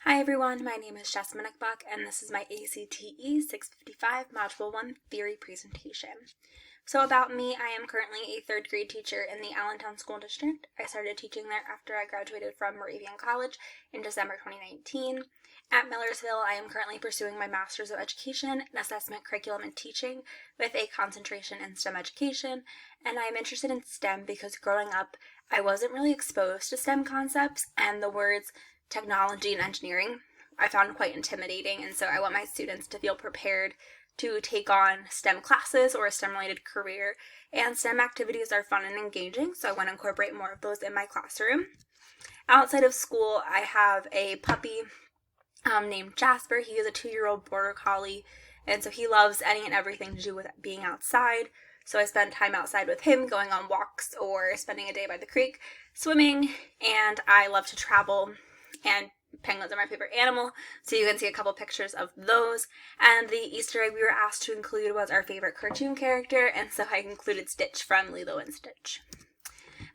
Hi everyone, my name is Jess Minnickbuck, and this is my ACTE 655 Module 1 Theory presentation. So about me, I am currently a 3rd grade teacher in the Allentown School District. I started teaching there after I graduated from Moravian College in December 2019. At Millersville, I am currently pursuing my Master's of Education in Assessment, Curriculum, and Teaching with a concentration in STEM education, and I am interested in STEM because growing up, I wasn't really exposed to STEM concepts, and the words technology and engineering I found quite intimidating, and so I want my students to feel prepared to take on STEM classes or a STEM-related career, and STEM activities are fun and engaging, so I want to incorporate more of those in my classroom. Outside of school, I have a puppy named Jasper. He is a 2-year-old border collie, and so he loves any and everything to do with being outside. So I spend time outside with him, going on walks or spending a day by the creek, swimming, and I love to travel, and penguins are my favorite animal, so you can see a couple pictures of those. And the Easter egg we were asked to include was our favorite cartoon character, and so I included Stitch from Lilo and Stitch.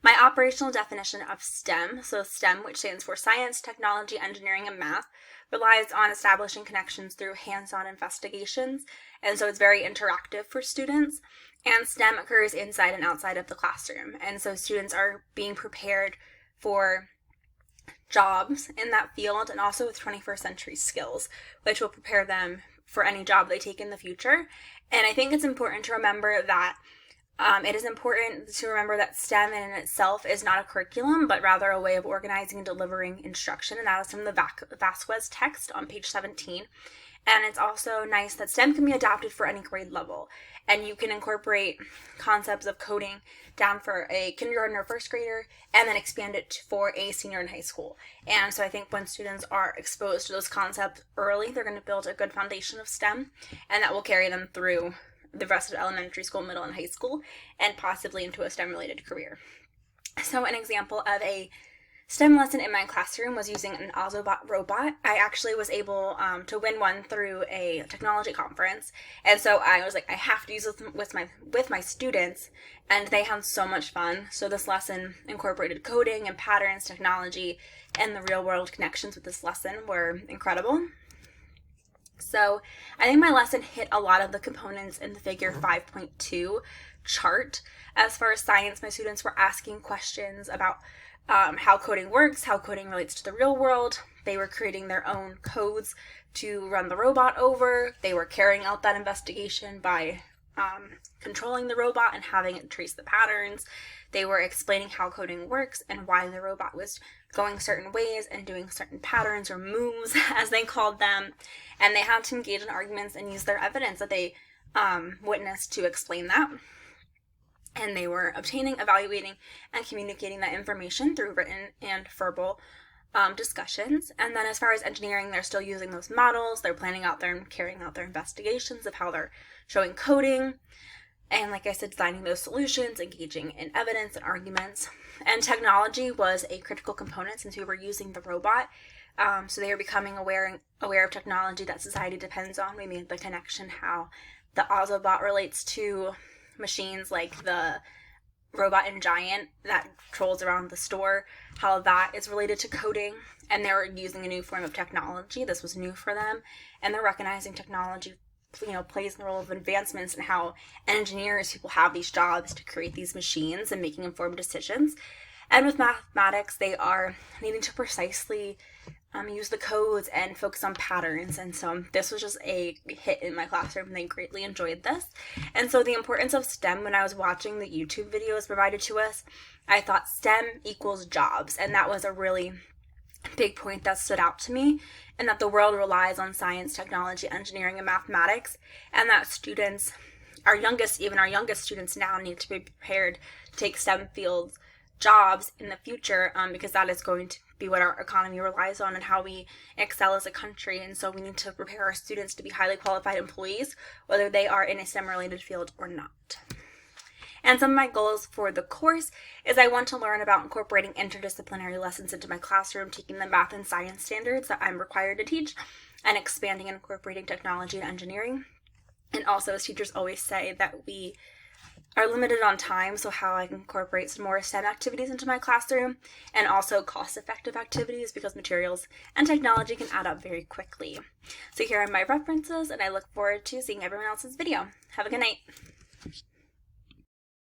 My operational definition of STEM, so STEM, which stands for Science, Technology, Engineering, and Math, relies on establishing connections through hands-on investigations, and so it's very interactive for students. And STEM occurs inside and outside of the classroom, and so students are being prepared for jobs in that field and also with 21st century skills, which will prepare them for any job they take in the future. And I think it's important to remember that STEM in itself is not a curriculum, but rather a way of organizing and delivering instruction, and that is from the Vasquez text on page 17. And it's also nice that STEM can be adapted for any grade level, and you can incorporate concepts of coding down for a kindergarten or 1st grader and then expand it for a senior in high school. And so I think when students are exposed to those concepts early, they're going to build a good foundation of STEM, and that will carry them through the rest of elementary school, middle, and high school, and possibly into a STEM-related career. So an example of a STEM lesson in my classroom was using an Autobot robot. I actually was able to win one through a technology conference, and so I was like, I have to use it with my students, and they had so much fun. So this lesson incorporated coding and patterns, technology, and the real-world connections with this lesson were incredible. So I think my lesson hit a lot of the components in the figure 5.2 chart. As far as science, my students were asking questions about how coding works, how coding relates to the real world. They were creating their own codes to run the robot over. They were carrying out that investigation by controlling the robot and having it trace the patterns. They were explaining how coding works and why the robot was going certain ways and doing certain patterns or moves, as they called them. And they had to engage in arguments and use their evidence that they witnessed to explain that. And they were obtaining, evaluating, and communicating that information through written and verbal discussions. And then as far as engineering, they're still using those models. They're planning out and carrying out their investigations of how they're showing coding. And like I said, designing those solutions, engaging in evidence and arguments. And technology was a critical component since we were using the robot. So they were becoming aware of technology that society depends on. We made the connection how the Autobot relates to machines like the robot in Giant that trolls around the store, how that is related to coding, and they're using a new form of technology. This was new for them, and they're recognizing technology plays the role of advancements and how engineers, people have these jobs to create these machines and making informed decisions. And with mathematics, they are needing to precisely use the codes and focus on patterns. And so this was just a hit in my classroom, and they greatly enjoyed this. And so the importance of STEM, when I was watching the YouTube videos provided to us, I thought STEM equals jobs. And that was a really big point that stood out to me, and that the world relies on science, technology, engineering, and mathematics, and that students, our youngest students now need to be prepared to take STEM fields jobs in the future, because that is going to be what our economy relies on and how we excel as a country. And so we need to prepare our students to be highly qualified employees, whether they are in a STEM-related field or not. And some of my goals for the course is I want to learn about incorporating interdisciplinary lessons into my classroom, taking the math and science standards that I'm required to teach, and expanding and incorporating technology and engineering. And also, as teachers always say, that we are limited on time, so how I can incorporate some more STEM activities into my classroom, and also cost-effective activities because materials and technology can add up very quickly. So here are my references, and I look forward to seeing everyone else's video. Have a good night.